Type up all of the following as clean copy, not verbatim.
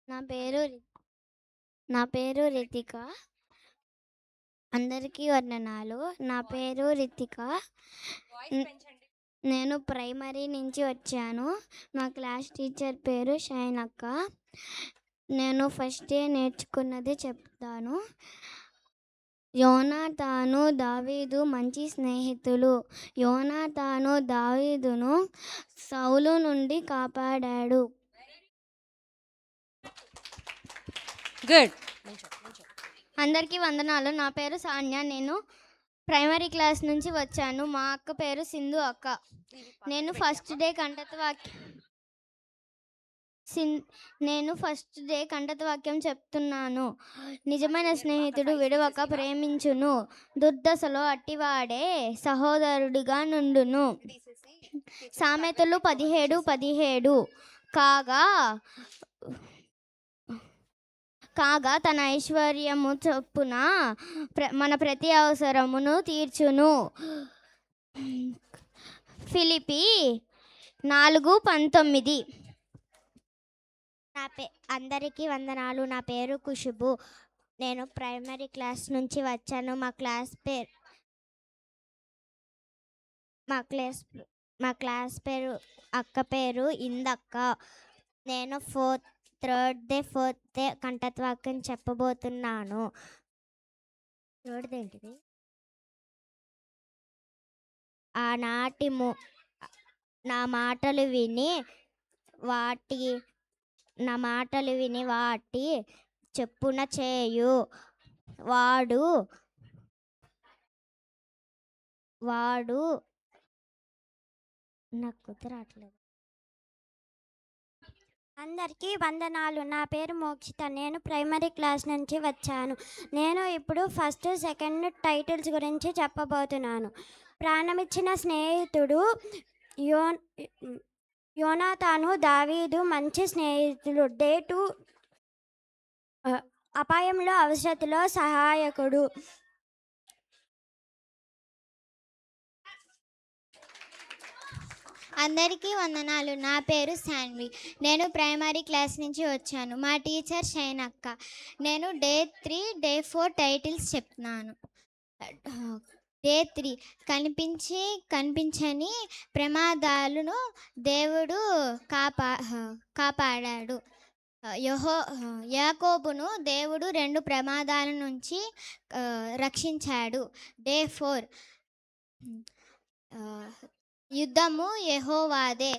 నా పేరు నా పేరు రితిక. అందరికీ వందనాలు. నా పేరు రితిక. నేను ప్రైమరీ నుంచి వచ్చాను. మా క్లాస్ టీచర్ పేరు షైనక్క. నేను ఫస్ట్ డే నేర్చుకున్నది చెప్తాను. యోనాతాను దావీదు మంచి స్నేహితులు. యోనాతాను దావీదును సౌలు నుండి కాపాడాడు. గుడ్. అందరికీ వందనాలు. నా పేరు సాన్య. నేను ప్రైమరీ క్లాస్ నుంచి వచ్చాను. మా అక్క పేరు సింధు అక్క. నేను ఫస్ట్ డే కంఠత వాక్యం చెప్తున్నాను. నిజమైన స్నేహితుడు విడవక ప్రేమించును. దుర్దశలో అట్టివాడే సహోదరుడిగా నుండును. సామెతలు 17:17 కాగా తన ఐశ్వర్యము చొప్పున మన ప్రతి అవసరమును తీర్చును. ఫిలిప్పీ 4:19. అందరికీ వందనాలు. నా పేరు కుషుబు. నేను ప్రైమరీ క్లాస్ నుంచి వచ్చాను. మా క్లాస్ పేరు అక్క పేరు ఇందక్క. నేను థర్డ్ డే కంఠత్వాక్యం చెప్పబోతున్నాను. ఏంటిది? ఆనాటి నా మాటలు విని వాటి చెప్పున చేయు వాడు నాకు కుదరట్లేదు. అందరికీ వందనాలు. నా పేరు మోక్షిత. నేను ప్రైమరీ క్లాస్ నుంచి వచ్చాను. నేను ఇప్పుడు ఫస్ట్ సెకండ్ టైటిల్స్ గురించి చెప్పబోతున్నాను. ప్రాణమిచ్చిన స్నేహితుడు యోనాతాను దావీదు మంచి స్నేహితుడు. డే 2 అపాయంలో అవసరతలో సహాయకుడు. అందరికీ వందనాలు. నా పేరు శాన్వి. నేను ప్రైమరీ క్లాస్ నుంచి వచ్చాను. మా టీచర్ షైనక్క. నేను డే 3 డే 4 టైటిల్స్ చెప్తున్నాను. డే 3 కనిపించని ప్రమాదాలను దేవుడు కాపాడాడు. యాకోబును దేవుడు 2 ప్రమాదాల నుంచి రక్షించాడు. డే 4 యుద్ధము యెహోవాదే.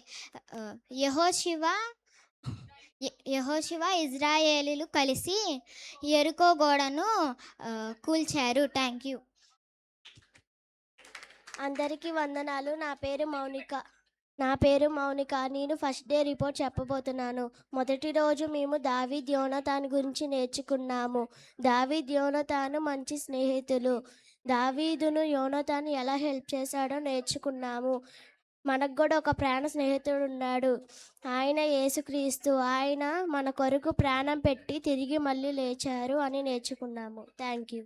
యెహోషువ ఇజ్రాయేలీలు కలిసి యెరికో గోడను కూల్చారు. Thank you. అందరికీ వందనాలు. నా పేరు మౌనిక. నేను ఫస్ట్ డే రిపోర్ట్ చెప్పబోతున్నాను. మొదటి రోజు మేము దావీద్ యోనాతాను గురించి నేర్చుకున్నాము. దావీద్ యోనాతాను మంచి స్నేహితులు. దావీదును యోనాతాను ఎలా హెల్ప్ చేశాడో నేర్చుకున్నాము. మనకు కూడా ఒక ప్రాణ స్నేహితుడు ఉన్నాడు. ఆయన యేసుక్రీస్తు. ఆయన మన కొరకు ప్రాణం పెట్టి తిరిగి మళ్ళీ లేచారు అని నేర్చుకున్నాము. Thank you.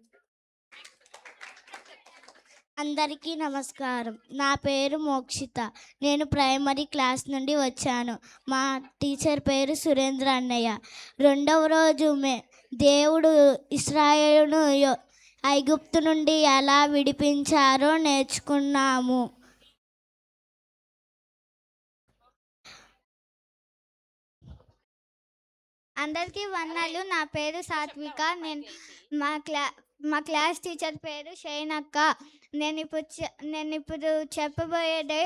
అందరికీ నమస్కారం. నా పేరు మోక్షిత. నేను ప్రైమరీ క్లాస్ నుండి వచ్చాను. మా టీచర్ పేరు సురేంద్ర అన్నయ్య. రెండవ రోజు దేవుడు ఇశ్రాయేలును ఐగుప్తు నుండి ఎలా విడిపించారో నేర్చుకున్నాము. అందరికీ వందనాలు. నా పేరు సాత్విక. నేను మా క్లాస్ టీచర్ పేరు షైనక్క. నేను ఇప్పుడు చెప్పబోయే డే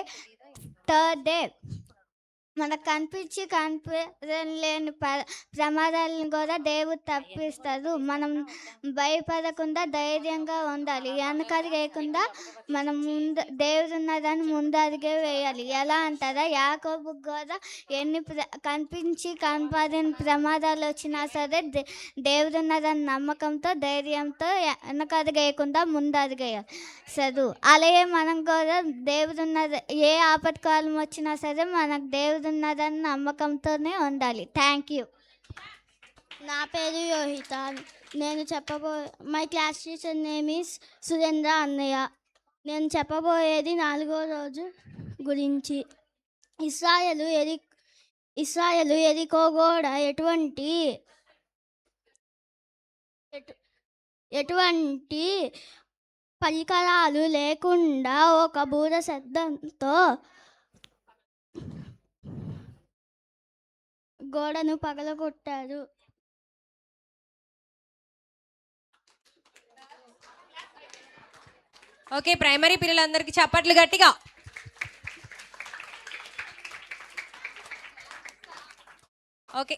థర్డ్ డే. మనకు కనిపించలేని ప్రమాదాలను కూడా దేవుడు తప్పిస్తారు. మనం భయపడకుండా ధైర్యంగా ఉండాలి. వెనకడిగేయకుండా మనం దేవుడు ఉన్నదాన్ని ముందడిగే వేయాలి. ఎలా అంటారా, యాకోబు కూడా ఎన్ని కనపడిన ప్రమాదాలు వచ్చినా సరే దేవుడు ఉన్నదాన్ని నమ్మకంతో ధైర్యంతో వెనకడిగేయకుండా ముందడిగేయాలి. చదువు అలాగే మనం కూడా దేవుడు ఉన్నది ఏ ఆపత్కాలం వచ్చినా సరే మనకు దేవుడు ఉన్నదని నమ్మకంతోనే ఉండాలి. Thank you. నా పేరు యోహిత. నేను my class teacher name is Surendra అన్నయ్య. నేను చెప్పబోయేది 4వ రోజు గురించి. ఇశ్రాయేలు ఇశ్రాయేలు ఎరికో గోడ ఎటువంటి పరికరాలు లేకుండా ఒక బూర శబ్దంతో గోడను పగలగొట్టారు. ఓకే, ప్రైమరీ పిల్లలందరికీ చప్పట్లు గట్టిగా. ఓకే,